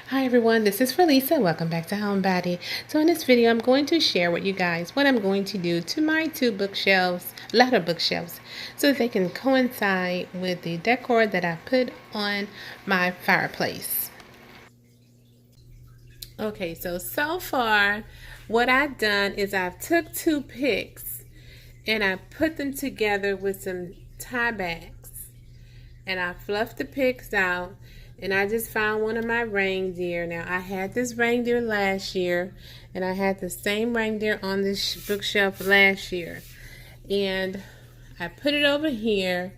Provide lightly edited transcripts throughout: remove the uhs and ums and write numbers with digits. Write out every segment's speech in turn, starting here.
Hi everyone, this is Forlisa. Welcome back to Homebody. So in this video, I'm going to share with you guys what I'm going to do to my two bookshelves, ladder bookshelves, so that they can coincide with the decor that I put on my fireplace. Okay, so far, what I've done is I've took two picks and I put them together with some tie backs. And I fluffed the picks out, and I just found one of my reindeer. Now, I had this reindeer last year, and I had the same reindeer on this bookshelf last year. And I put it over here,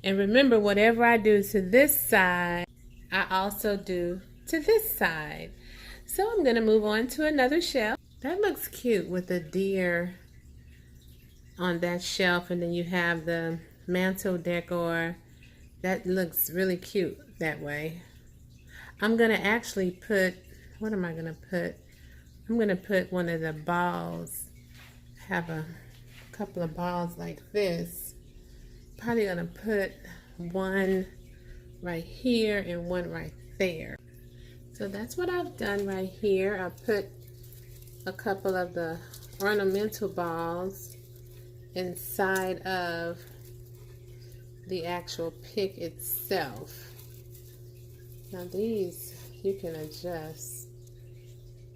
and remember, whatever I do to this side, I also do to this side. So I'm going to move on to another shelf. That looks cute with the deer on that shelf, and then you have the mantel decor. That looks really cute that way. I'm going to actually put, what am I going to put? I'm going to put one of the balls. Have a couple of balls like this. Probably going to put one right here and one right there. So that's what I've done right here. I put a couple of the ornamental balls inside of the actual pick itself. Now these you can adjust.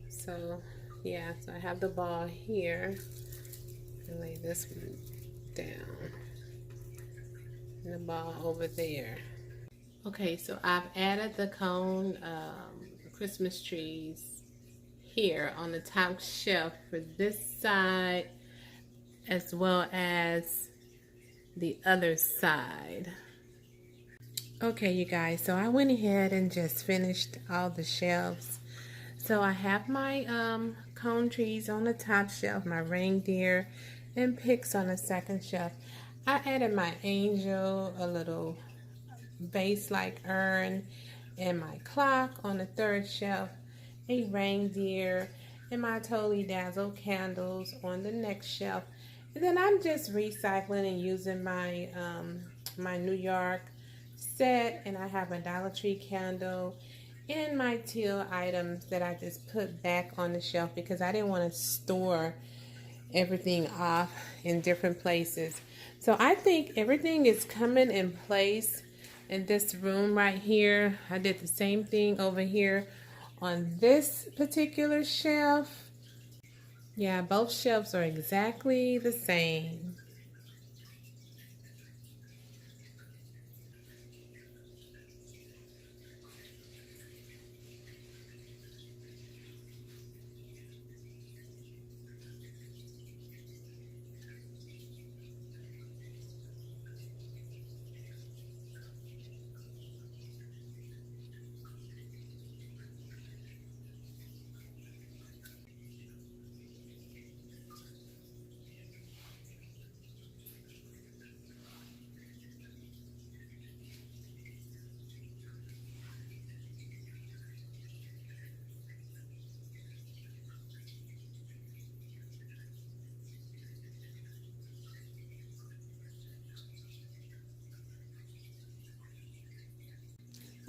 So yeah, so I have the ball here and lay this one down and the ball over there. Okay, so I've added the cone Christmas trees here on the top shelf for this side as well as the other side. Okay, you guys, so I went ahead and just finished all the shelves. So I have my cone trees on the top shelf, my reindeer and picks on the second shelf. I added my angel, a little vase-like urn, and my clock on the third shelf, a reindeer, and my totally dazzled candles on the next shelf. And then I'm just recycling and using my my New York set, and I have a Dollar Tree candle and my teal items that I just put back on the shelf because I didn't want to store everything off in different places. So I think everything is coming in place in this room right here. I did the same thing over here on this particular shelf. Yeah, both shelves are exactly the same.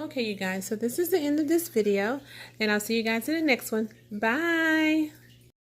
Okay, you guys, so this is the end of this video, and I'll see you guys in the next one. Bye!